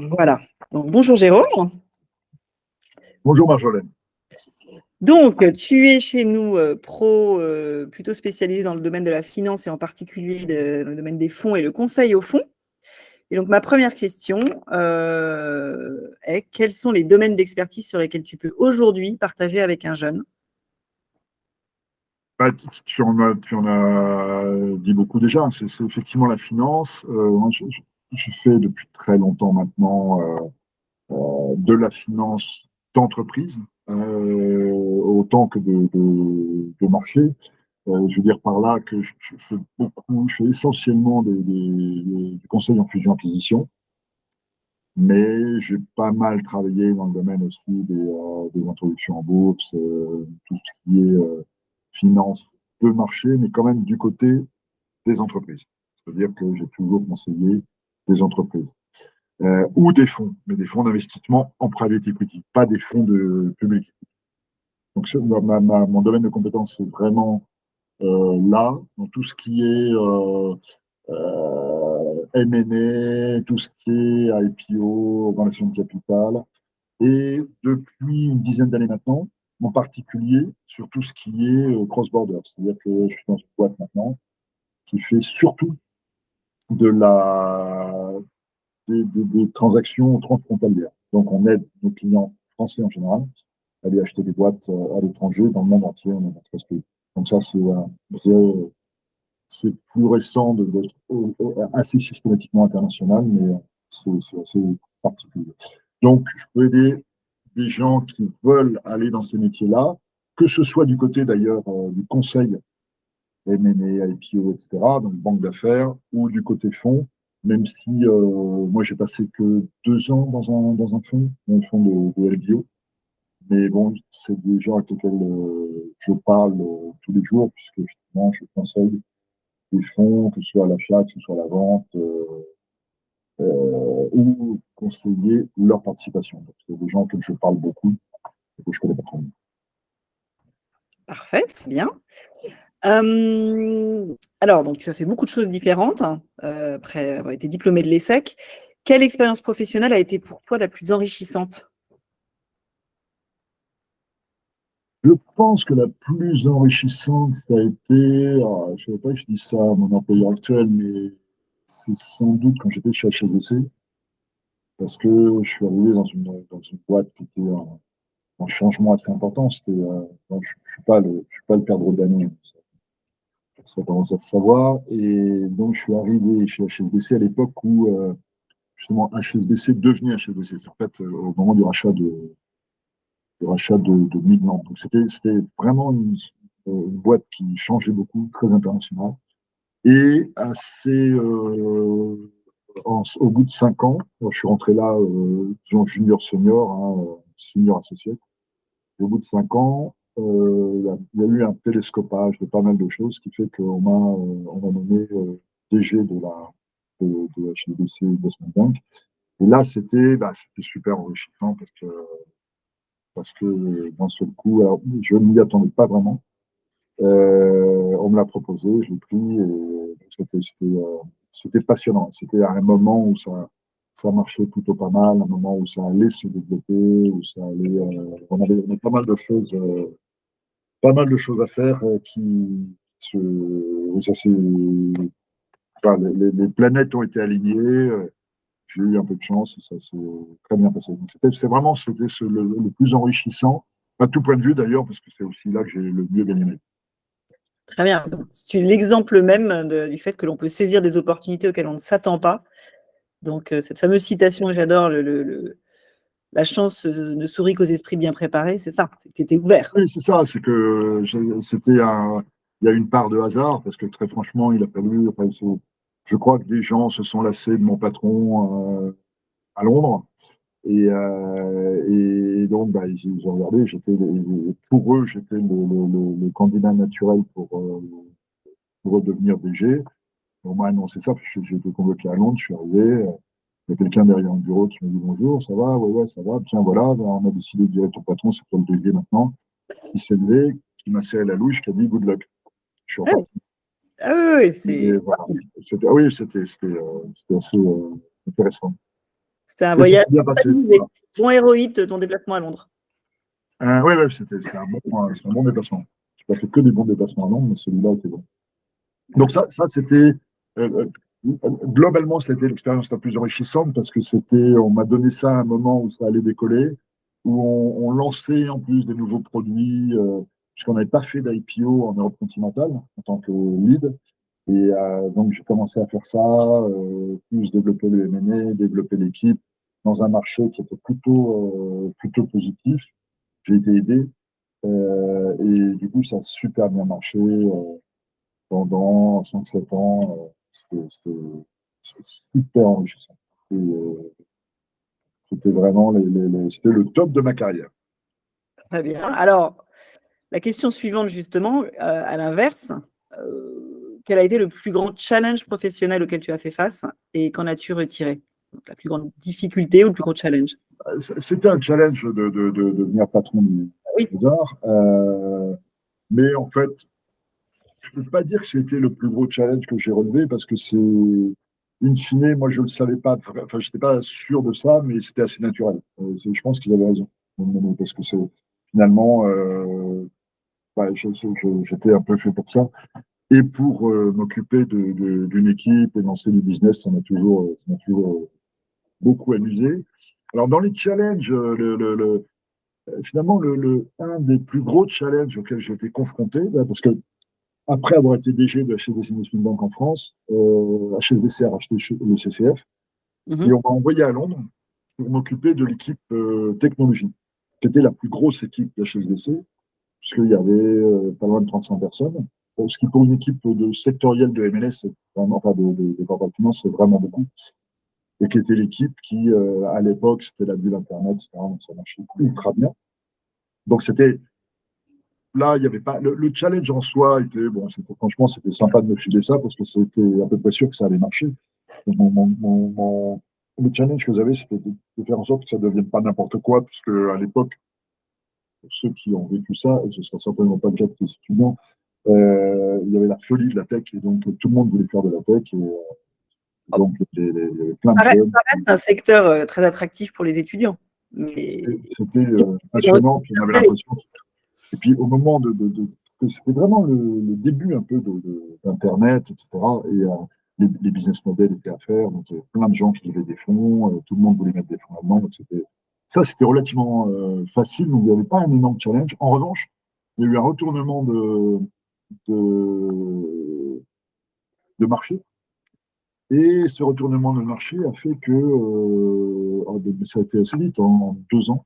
Voilà. Donc, bonjour Jérôme. Bonjour Marjolaine. Donc, tu es chez nous pro, plutôt spécialisé dans le domaine de la finance et en particulier dans le domaine des fonds et le conseil aux fonds. Et donc, ma première question est quels sont les domaines d'expertise sur lesquels tu peux aujourd'hui partager avec un jeune? Tu en as dit beaucoup déjà. C'est effectivement la finance. Moi, je fais depuis très longtemps maintenant de la finance d'entreprise, autant que de marché. Je veux dire par là que je fais essentiellement du conseil en fusion-acquisition, mais j'ai pas mal travaillé dans le domaine aussi des introductions en bourse, tout ce qui est finance de marché, mais quand même du côté des entreprises. C'est-à-dire que j'ai toujours conseillé des entreprises ou des fonds, mais des fonds d'investissement en private equity, pas des fonds de public. Donc mon domaine de compétence, c'est vraiment là, dans tout ce qui est M&A, tout ce qui est IPO, relation de capital. Et depuis une dizaine d'années maintenant, en particulier sur tout ce qui est cross-border. C'est-à-dire que je suis dans une boîte maintenant qui fait surtout de la, des transactions transfrontalières. Donc, on aide nos clients français en général à aller acheter des boîtes à l'étranger, dans le monde entier, on est dans 13 pays. Donc, ça, c'est plus récent d'être assez systématiquement international, mais c'est assez particulier. Donc, je peux aider des gens qui veulent aller dans ces métiers-là, que ce soit du côté d'ailleurs du conseil M&A, IPO, etc., donc banque d'affaires, ou du côté fonds, même si moi j'ai passé que 2 ans dans un fonds de LBO. Mais bon, c'est des gens avec lesquels je parle tous les jours, puisque finalement je conseille des fonds, que ce soit à l'achat, que ce soit à la vente, ou conseiller leur participation. Donc, c'est des gens que je parle beaucoup et que je connais pas trop bien. Parfait, très bien. Alors, donc, tu as fait beaucoup de choses différentes après avoir été diplômé de l'ESSEC. Quelle expérience professionnelle a été pour toi la plus enrichissante? Je pense que la plus enrichissante, ça a été, je ne savais pas que je dis ça à mon employeur actuel, mais c'est sans doute quand j'étais chez HSBC, parce que je suis arrivé dans une boîte qui était un changement assez important. Je suis pas le perdreau de l'année, ça commence à se savoir. Et donc, je suis arrivé chez HSBC à l'époque où justement HSBC devenait HSBC. C'est en fait au moment du rachat de Midland. Donc, c'était vraiment une boîte qui changeait beaucoup, très internationale. Et au bout de 5 ans, je suis rentré là, disons junior senior, hein, senior associé. Et au bout de 5 ans, il y a eu un télescopage de pas mal de choses, ce qui fait on m'a nommé DG de HSBC Investment Bank. Et là, c'était super enrichissant parce que d'un seul coup, alors, je ne m'y attendais pas vraiment. On me l'a proposé, je l'ai pris et c'était passionnant. C'était un moment où ça marchait plutôt pas mal, un moment où ça allait se développer, où ça allait. On avait pas mal de choses à faire où enfin, les planètes ont été alignées. J'ai eu un peu de chance et ça s'est très bien passé. Donc c'était le plus enrichissant, à tout point de vue d'ailleurs, parce que c'est aussi là que j'ai le mieux gagné ma vie. Très bien. C'est l'exemple même du fait que l'on peut saisir des opportunités auxquelles on ne s'attend pas. Donc, cette fameuse citation que j'adore, la chance ne sourit qu'aux esprits bien préparés, c'est ça, c'est que tu étais ouvert. Oui, c'est ça, c'est que il y a une part de hasard, parce que très franchement, il a fallu, enfin, je crois que des gens se sont lassés de mon patron à Londres, et donc, ils ont regardé, pour eux, j'étais le candidat naturel pour redevenir DG. On m'a annoncé ça, parce que j'ai été convoqué à Londres, je suis arrivé, il y a quelqu'un derrière le bureau qui m'a dit bonjour, ça va, ouais, ouais, ça va, tiens, voilà, on a décidé de virer ton patron, c'est toi le DG maintenant. Il s'est levé, qui m'a serré la louche, qui a dit good luck. Je suis Ah oui, reparti. ah oui, Et c'est voilà. Oui, c'était assez intéressant. C'est un Et ça voyage s'est bien passé. organisé. Voilà. Bon héroïte, ton déplacement à Londres. Oui, ouais, c'était un bon déplacement. Je n'ai pas fait que des bons déplacements à Londres, mais celui-là était bon. Donc ça c'était euh, globalement, c'était l'expérience la plus enrichissante parce que on m'a donné ça à un moment où ça allait décoller, où on lançait en plus des nouveaux produits, puisqu'on n'avait pas fait d'IPO en Europe continentale en tant que lead. Et donc j'ai commencé à faire ça, plus développer le M&A, développer l'équipe dans un marché qui était plutôt positif. J'ai été aidé et du coup ça a super bien marché. Pendant 5-7 ans. C'était super enrichissant. C'était vraiment c'était le top de ma carrière. Très bien. Alors, la question suivante, justement, à l'inverse, quel a été le plus grand challenge professionnel auquel tu as fait face et qu'en as-tu retiré? Donc, la plus grande difficulté ou le plus gros challenge? C'était un challenge de devenir patron du Oui. hasard. Mais en fait, je ne peux pas dire que c'était le plus gros challenge que j'ai relevé parce que in fine, moi, je ne le savais pas, enfin, je n'étais pas sûr de ça, mais c'était assez naturel. Je pense qu'ils avaient raison. Parce que finalement, ouais, j'étais un peu fait pour ça. Et pour m'occuper d'une équipe et lancer du business, ça m'a toujours beaucoup amusé. Alors, dans les challenges, finalement, un des plus gros challenges auxquels j'ai été confronté, parce que après avoir été DG de HSBC Investment Bank en France, HSBC a racheté le CCF et on m'a envoyé à Londres pour m'occuper de l'équipe technologie, qui était la plus grosse équipe d'HSBC, puisqu'il y avait pas loin de 35 personnes. Ce qui, pour une équipe de sectorielle de MLS, enfin de corporate finance, c'est vraiment beaucoup. Et qui était l'équipe qui, à l'époque, c'était la bulle Internet, etc. Donc ça marchait ultra bien. Donc c'était là, il y avait pas le challenge en soi était bon. Franchement, c'était sympa de me filer ça parce que c'était à peu près sûr que ça allait marcher. Le challenge que j'avais, c'était de faire en sorte que ça ne devienne pas n'importe quoi, puisque à l'époque, pour ceux qui ont vécu ça, et ce ne sera certainement pas le cas de tes étudiants, il y avait la folie de la tech, et donc tout le monde voulait faire de la tech, et donc il y avait plein de jeunes. Ça reste un secteur très attractif pour les étudiants. Mais C'était passionnant, puis on avait l'impression. Et puis au moment c'était vraiment le début un peu d'Internet, etc. Et les business models étaient à faire, donc il y avait plein de gens qui levaient des fonds, tout le monde voulait mettre des fonds là-dedans, donc c'était relativement facile, donc il n'y avait pas un énorme challenge. En revanche, il y a eu un retournement de, de marché, et ce retournement de marché a fait que ça a été assez vite, en 2 ans.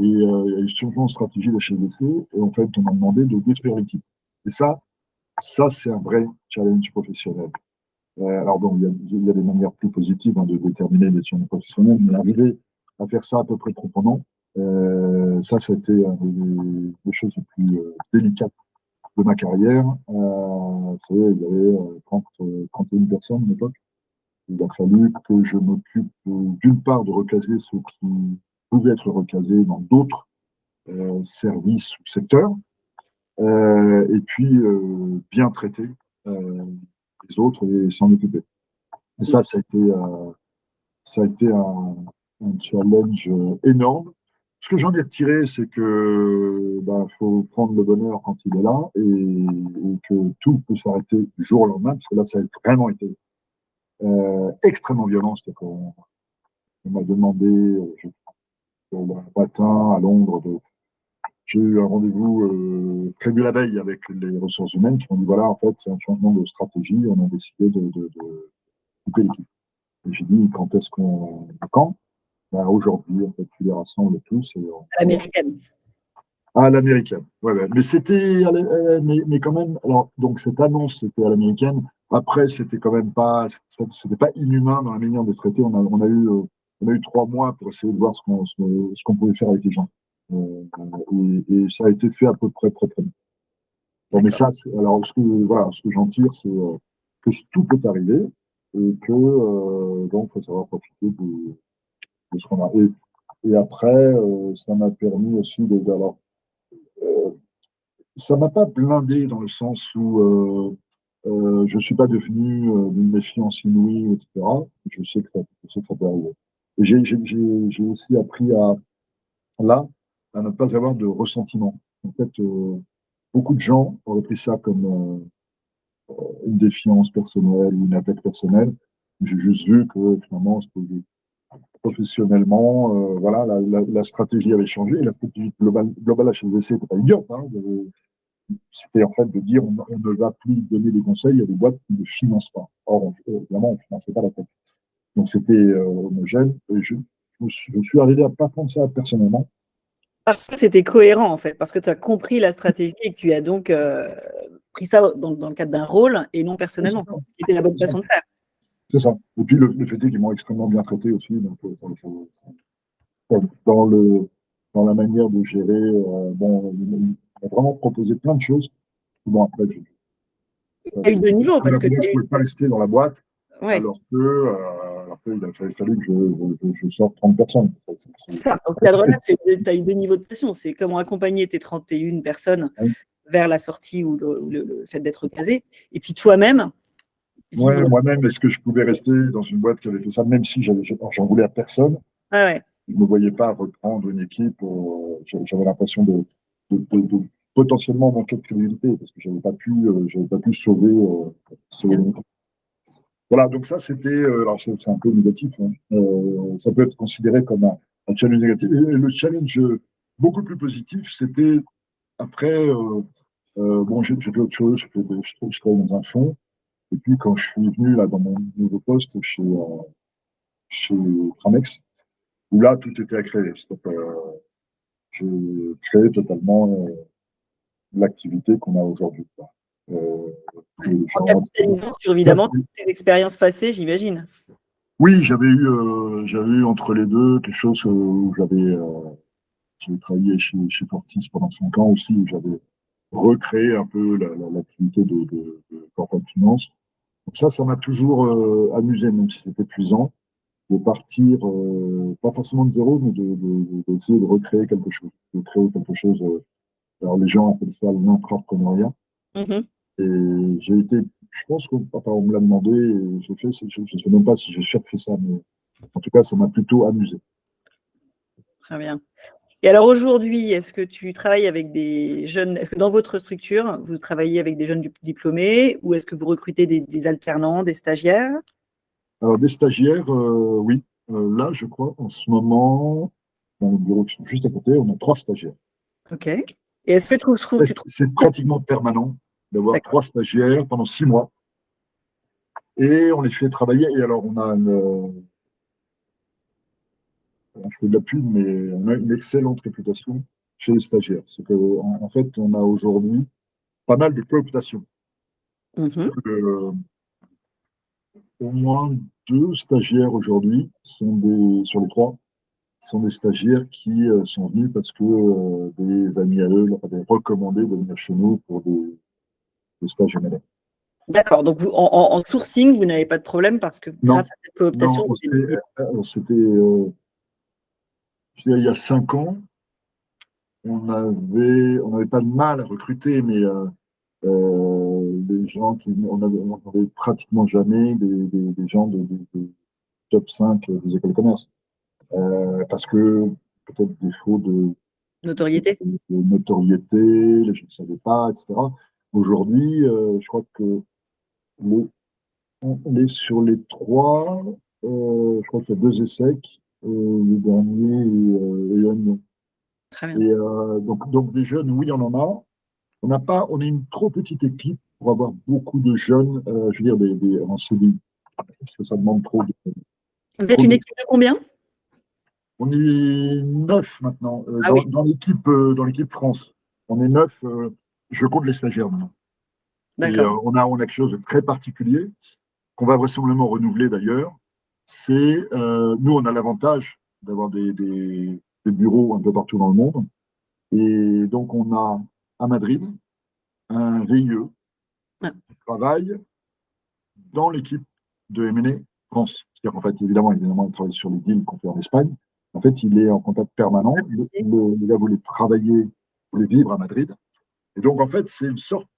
Et il y a eu un changement de stratégie de chez HSBC. Et en fait, on m'a demandé de détruire l'équipe. Et ça c'est un vrai challenge professionnel. Alors bon, il y a des manières plus positives de déterminer les challenges professionnels, mais arriver à faire ça à peu près proprement, ça, c'était une des choses les plus délicates de ma carrière. Vous savez, il y avait 31 personnes à l'époque. Il a fallu que je m'occupe d'une part de recaser ceux qui pouvaient être recasés dans d'autres services ou secteurs, et puis bien traiter les autres et s'en occuper. Et ça a été un challenge énorme. Ce que j'en ai retiré, c'est que faut prendre le bonheur quand il est là et que tout peut s'arrêter du jour au lendemain, parce que là, ça a vraiment été extrêmement violent. C'est qu'on m'a demandé le matin à Londres j'ai eu un rendez-vous prévu la veille avec les ressources humaines qui m'ont dit voilà, en fait, il y a un changement de stratégie, on a décidé de couper l'équipe. Et j'ai dit quand est-ce qu'on. Quand aujourd'hui, en fait, tu les rassembles tous. À l'américaine. À l'américaine. Ouais, ouais. Mais c'était. Mais quand même, alors, donc cette annonce, c'était à l'américaine. Après, c'était quand même pas. C'était pas inhumain dans la manière de traiter. On a eu 3 mois pour essayer de voir ce qu'on pouvait faire avec les gens. Et ça a été fait à peu près proprement. Bon, mais ça, alors ce que j'en tire, c'est que tout peut arriver et que donc il faut savoir profiter de ce qu'on a. Et après, ça m'a permis aussi d'avoir. Euh, Ça m'a pas blindé dans le sens où je suis pas devenu d'une méfiance inouïe, etc. Je sais que ça peut arriver. Et j'ai aussi appris là, à ne pas avoir de ressentiment. En fait, beaucoup de gens auraient pris ça comme une défiance personnelle ou une attaque personnelle. J'ai juste vu que finalement, professionnellement, voilà, la stratégie avait changé. La stratégie globale HSBC n'était pas idiote. Hein. C'était en fait de dire on ne va plus donner des conseils à des boîtes qui ne financent pas. Or, évidemment, on ne finançait pas la tech. Donc c'était homogène. Et je suis arrivé à ne pas prendre ça personnellement. Parce que c'était cohérent, en fait, parce que tu as compris la stratégie et que tu as donc pris ça dans le cadre d'un rôle et non Oui, c'est personnellement. ça. C'était la bonne C'est ça. façon de faire. C'est ça. Et puis le fait est qu'ils m'ont extrêmement bien traité aussi. Donc, dans dans la manière de gérer, bon, ils m'ont vraiment proposé plein de choses. Bon, après, Tu as eu deux niveaux, parce que je ne pouvais pas rester dans la boîte ouais, alors qu'il a fallu que je sorte 30 personnes. c'est ça. Dans ce cadre-là, tu as eu deux niveaux de pression. C'est comment accompagner tes 31 personnes vers la sortie ou le fait d'être casé. Et puis toi-même, Ouais, vivre. moi-même, est-ce que je pouvais rester dans une boîte qui avait fait ça, même si j'en voulais à personne, Ah ouais. je ne me voyais pas reprendre une équipe. J'avais l'impression de potentiellement manquer de crédibilité parce que j'avais pas pu sauver Bien. une équipe. Voilà, donc ça, c'était, alors c'est un peu négatif, hein. Ça peut être considéré comme un challenge négatif. Et le challenge beaucoup plus positif, c'était après, bon, j'ai fait autre chose, je travaillais dans un fonds. Et puis, quand je suis venu là, dans mon nouveau poste chez Tramex, où là, tout était à créer. J'ai créé totalement l'activité qu'on a aujourd'hui. Euh, les En gens, capitalisant sur ça, évidemment tes expériences passées, j'imagine. oui, j'avais eu entre les deux quelque chose où j'ai travaillé chez Fortis pendant 5 ans aussi, où j'avais recréé un peu l'activité de corporate finance. Donc ça m'a toujours amusé, même si c'était épuisant, de partir, pas forcément de zéro, mais d'essayer de recréer quelque chose, de créer quelque chose. Alors les gens appellent ça l'intrapreneuriat. Mhm. Et j'ai été, je pense qu'on on me l'a demandé, et j'ai fait, je ne sais même pas si j'ai fait ça, mais en tout cas, ça m'a plutôt amusé. Très bien. Et alors aujourd'hui, est-ce que tu travailles avec des jeunes, est-ce que dans votre structure, vous travaillez avec des jeunes diplômés ou est-ce que vous recrutez des alternants, des stagiaires? Alors, des stagiaires, oui. Là, je crois, en ce moment, dans les bureaux qui sont juste à côté, on a 3 stagiaires. Ok. Et est-ce que tu trouves. C'est pratiquement permanent d'avoir D'accord. 3 stagiaires pendant 6 mois. Et on les fait travailler. Et alors, je fais de la pub, mais on a une excellente réputation chez les stagiaires. C'est qu'en fait, on a aujourd'hui pas mal de cooptations. Mhm. Au moins 2 stagiaires aujourd'hui sur les 3 sont des stagiaires qui sont venus parce que des amis à eux leur avaient recommandé de venir chez nous pour des stages M&A. D'accord. Donc en sourcing, vous n'avez pas de problème parce que grâce Non, à cette cooptation, non, vous êtes visible. c'était je dirais, il y a 5 ans, on n'avait pas de mal à recruter, mais les gens on avait pratiquement jamais des gens des top 5 des écoles de commerce. Parce que peut-être défaut Notoriété. de notoriété, les gens ne savaient pas, etc. Aujourd'hui, je crois que les, on est sur les 3, je crois qu'il y a 2 ESSEC, le dernier est Agnon. Très bien. Et donc des jeunes, oui, on en a. On est une trop petite équipe pour avoir beaucoup de jeunes, je veux dire, en CDI, parce que ça demande Vous êtes trop une de. équipe de combien? On est 9 maintenant Ah oui, dans l'équipe France. On est 9. Je compte les stagiaires maintenant. Et d'accord. on a quelque chose de très particulier qu'on va vraisemblablement renouveler d'ailleurs. C'est nous, on a l'avantage d'avoir des bureaux un peu partout dans le monde. Et donc, on a à Madrid un VIE Ah, qui travaille dans l'équipe de M&A France. C'est-à-dire qu'en fait, évidemment, il travaille sur les deals qu'on fait en Espagne. En fait, il est en contact permanent. Le gars voulait travailler, voulait vivre à Madrid. Et donc, en fait, c'est une sorte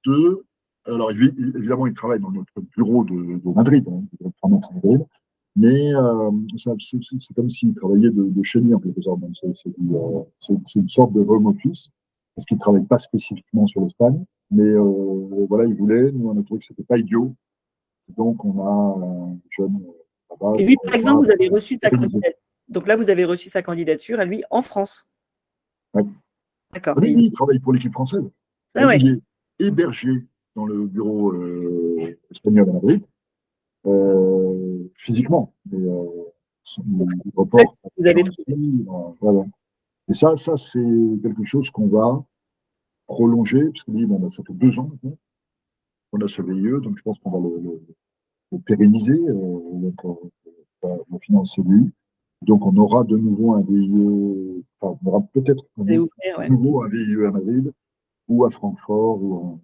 Alors, évidemment, il travaille dans notre bureau de Madrid, hein, de Madrid, Mais c'est comme s'il travaillait de chez lui, en quelque sorte. Donc, c'est une sorte de home office, parce qu'il ne travaille pas spécifiquement sur l'Espagne. Mais voilà, il voulait, nous, on a trouvé que ce n'était pas idiot. Donc, on a un jeune là-bas Et lui, par qu'on exemple, va vous avez reçu sa pérenniser. candidature. Donc là, vous avez reçu sa candidature à lui en France. Ouais. D'accord. Oui, oui, il travaille pour l'équipe française. Ah ouais. Il est hébergé dans le bureau espagnol à Madrid, physiquement. Mais Donc, il c'est ça que reporte à vous des avez gens trouvé. ici. Voilà. Et ça c'est quelque chose qu'on va prolonger, parce que lui, bon, bah, ça fait 2 ans maintenant qu'on a ce VIE, donc je pense qu'on va le pérenniser, donc on va financer lui. Donc on aura de nouveau un VIE, enfin, on aura peut-être Vous allez ouvrir, de ouais. nouveau un VIE à Madrid, ou à Francfort,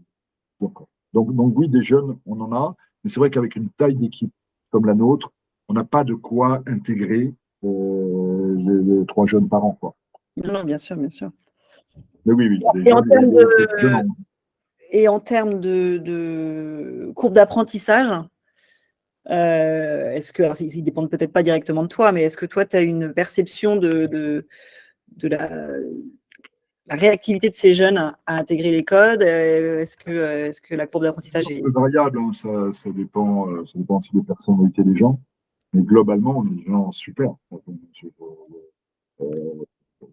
donc oui, des jeunes, on en a, mais c'est vrai qu'avec une taille d'équipe comme la nôtre, on n'a pas de quoi intégrer les 3 jeunes par an, quoi. Non, non, bien sûr, bien sûr. Mais oui, oui, des Et en jeunes, termes des jeunes de, en- et en termes de courbe d'apprentissage, est-ce que, alors, ils dépendent peut-être pas directement de toi, mais est-ce que toi, tu as une perception de la réactivité de ces jeunes à intégrer les codes? Est-ce que la courbe d'apprentissage toujours un est... peu variable, hein, ça dépend aussi des personnalités des gens. Mais globalement, on est des gens super.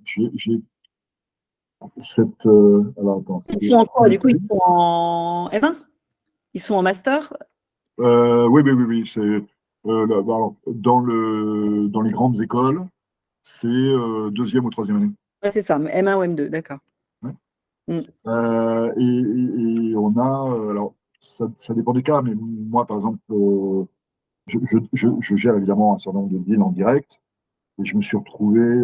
J'ai cette. Alors, attends, Ils c'était. sont en quoi? Du coup, ils sont en M1? Ils sont en master? Oui, oui, oui, oui. Alors, dans les grandes écoles, c'est deuxième ou troisième année. Ouais, c'est ça, M1 ou M2, d'accord. Ouais. Mm. Et on a. Alors, ça dépend des cas, mais moi, par exemple, je gère évidemment un certain nombre de deals en direct. Et je me suis retrouvé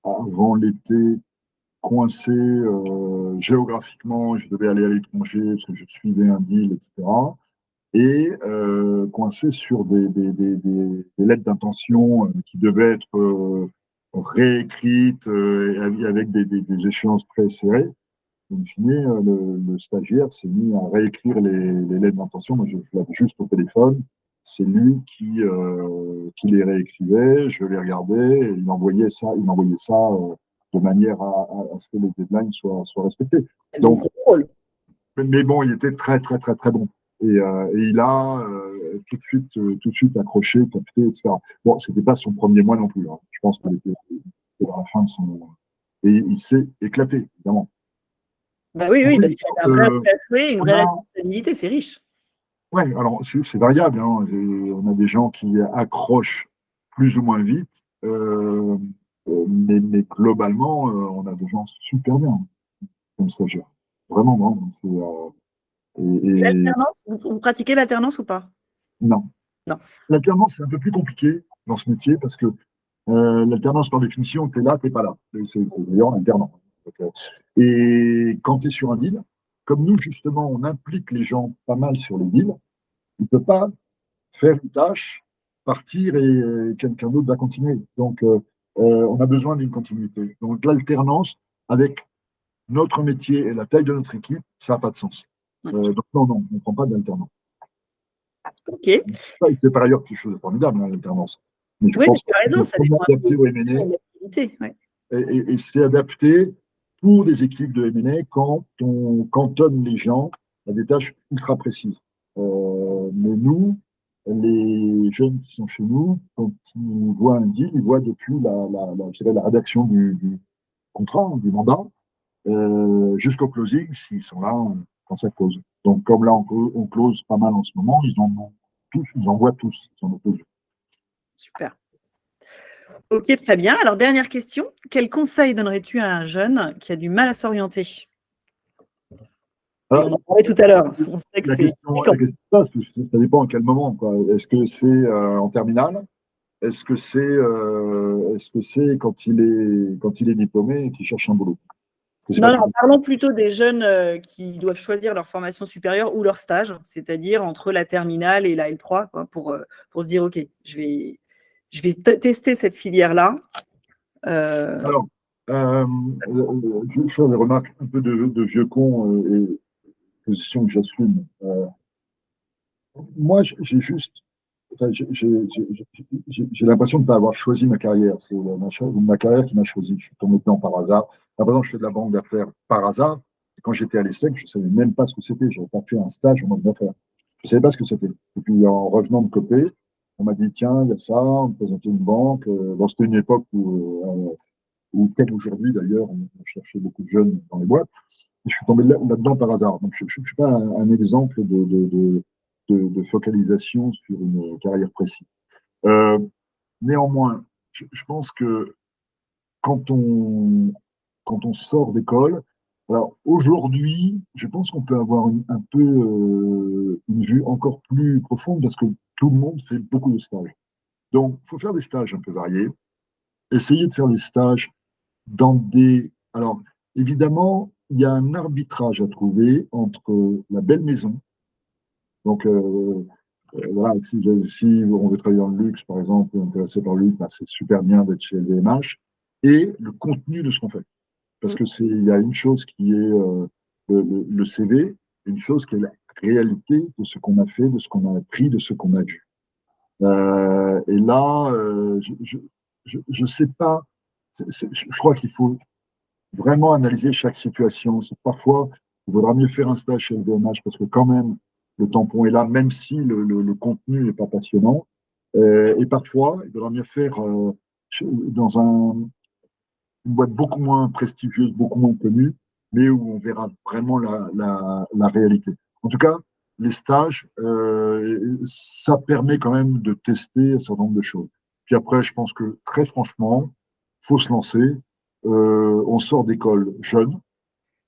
avant l'été coincé géographiquement. Je devais aller à l'étranger parce que je suivais un deal, etc. Et coincé sur des lettres d'intention qui devaient être réécrites avec des échéances très serrées. In fine, le stagiaire s'est mis à réécrire les lettres d'intention. Moi, je l'avais juste au téléphone. C'est lui qui les réécrivait, je les regardais, et il envoyait ça de manière à ce que les deadlines soient respectés. Donc, Donc, contrôle. mais bon, il était très, très, très, très bon. Et il a tout de suite accroché, capté, etc. Bon, c'était pas son premier mois non plus, hein. Je pense qu'il était à la fin de son. Et il s'est éclaté, évidemment. Bah oui, oui, Oui, parce qu'il a un vrai appui à jouer, une on vraie a, responsabilité, c'est riche. ouais, alors c'est variable, hein. On a des gens qui accrochent plus ou moins vite, euh, mais globalement, on a des gens super bien comme stagiaires. Vraiment, vraiment. Et Et l'alternance, vous pratiquez l'alternance ou pas? non. Non. L'alternance, c'est un peu plus compliqué dans ce métier parce que l'alternance, par définition, tu es là, tu n'es pas là. C'est d'ailleurs alternant. Donc, et quand tu es sur un deal, comme nous, justement, on implique les gens pas mal sur les deals, il ne peut pas faire une tâche, partir et quelqu'un d'autre va continuer. Donc, on a besoin d'une continuité. Donc, l'alternance, avec notre métier et la taille de notre équipe, ça n'a pas de sens. Donc, non, non, on ne prend pas d'alternance. Ok. C'est par ailleurs quelque chose de formidable, hein, l'alternance. Mais je Oui, mais pense tu as qu'il raison, faut ça comment dépend un peu adapter au de M&A l'activité. Ouais. et c'est adapté pour des équipes de M&A quand on cantonne les gens à des tâches ultra précises. Mais nous, les jeunes qui sont chez nous, quand ils voient un deal, ils voient depuis je dirais la rédaction du contrat, du mandat, jusqu'au closing, s'ils sont là quand ça close. Donc, comme là, on close pas mal en ce moment, ils en voient tous, ils en ont tous. Super. Ok, très bien. Alors, dernière question. Quel conseil donnerais-tu à un jeune qui a du mal à s'orienter? Et Alors, on en parlait tout à l'heure. On sait que la c'est question, fréquent. la question ça dépend à quel moment, quoi. Est-ce que c'est en terminale? Est-ce que c'est quand il est diplômé et qu'il cherche un boulot? Parce que c'est Non, pas non, pareil. parlons plutôt des jeunes qui doivent choisir leur formation supérieure ou leur stage, c'est-à-dire entre la terminale et la L3, quoi, pour se dire, OK, je vais tester cette filière-là. Euh, Alors, je fais des remarques un peu de vieux con et position que j'assume. Moi, j'ai juste enfin, j'ai l'impression de ne pas avoir choisi ma carrière. C'est ma carrière qui m'a choisi. Je suis tombé dedans par hasard. Là, par exemple, je fais de la banque d'affaires par hasard. Et quand j'étais à l'ESSEC, je ne savais même pas ce que c'était. Je n'avais pas fait un stage en banque d'affaires. Je ne savais pas ce que c'était. Et puis, en revenant de côté, on m'a dit, tiens, il y a ça, on me présentait une banque. Bon, c'était une époque où comme aujourd'hui d'ailleurs, on cherchait beaucoup de jeunes dans les boîtes. Et je suis tombé là-dedans par hasard. Donc, je ne suis pas un exemple de focalisation sur une carrière précise. Euh, Néanmoins, je pense que quand on, quand on sort d'école, alors aujourd'hui, je pense qu'on peut avoir un peu une vue encore plus profonde parce que tout le monde fait beaucoup de stages. Donc, il faut faire des stages un peu variés, essayer de faire des stages dans des... Alors, évidemment, il y a un arbitrage à trouver entre la belle maison, donc voilà, si on veut travailler dans le luxe, par exemple, intéressé par le luxe, bah, c'est super bien d'être chez LVMH, et le contenu de ce qu'on fait. Parce que il y a une chose qui est le CV, une chose qui est la réalité de ce qu'on a fait, de ce qu'on a appris, de ce qu'on a vu. Et là, je ne sais pas, je crois qu'il faut vraiment analyser chaque situation. Parfois, il vaudra mieux faire un stage chez LVMH parce que quand même, le tampon est là, même si le contenu n'est pas passionnant. Et parfois, il vaudra mieux faire dans une boîte beaucoup moins prestigieuse, beaucoup moins connue, mais où on verra vraiment la réalité. En tout cas, les stages, ça permet quand même de tester un certain nombre de choses. Puis après, je pense que très franchement, il faut se lancer. On sort d'école jeune,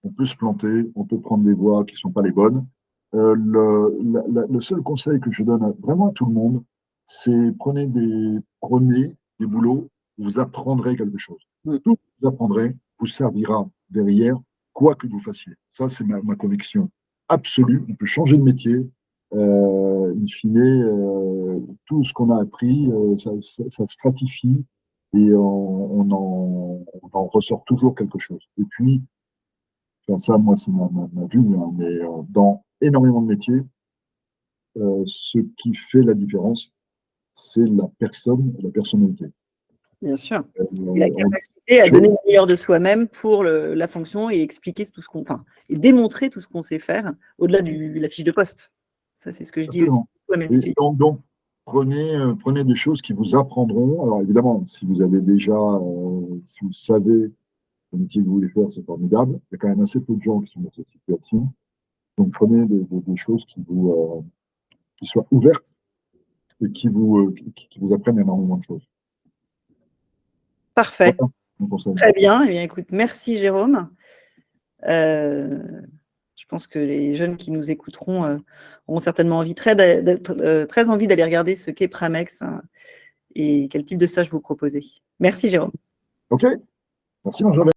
on peut se planter, on peut prendre des voies qui ne sont pas les bonnes. Le seul conseil que je donne vraiment à tout le monde, c'est prenez des boulots où vous apprendrez quelque chose. Mm. Tout ce que vous apprendrez vous servira derrière, quoi que vous fassiez. Ça, c'est ma conviction absolue. On peut changer de métier. In fine, tout ce qu'on a appris, ça stratifie et on en ressort toujours quelque chose. Et puis, enfin, ça, moi, c'est ma vue, hein, mais dans énormément de métiers, ce qui fait la différence, c'est la personne et la personnalité. Bien sûr. Et la On capacité à donner le meilleur de soi-même pour la fonction et expliquer tout ce qu'on, enfin, et démontrer tout ce qu'on sait faire au-delà de la fiche de poste. Ça, c'est ce que je dis aussi Absolument. à mes Et étudiants. donc prenez des choses qui vous apprendront. Alors évidemment, si vous avez déjà, si vous savez le métier que vous voulez faire, c'est formidable. Il y a quand même assez peu de gens qui sont dans cette situation. Donc prenez des choses qui soient ouvertes et qui vous apprennent énormément de choses. Parfait. Voilà, mon conseil. Très bien. Eh bien, écoute, merci Jérôme. Je pense que les jeunes qui nous écouteront auront certainement très envie d'aller regarder ce qu'est Pramex, hein, et quel type de stage vous proposez. Merci Jérôme. OK. Merci, Benjamin.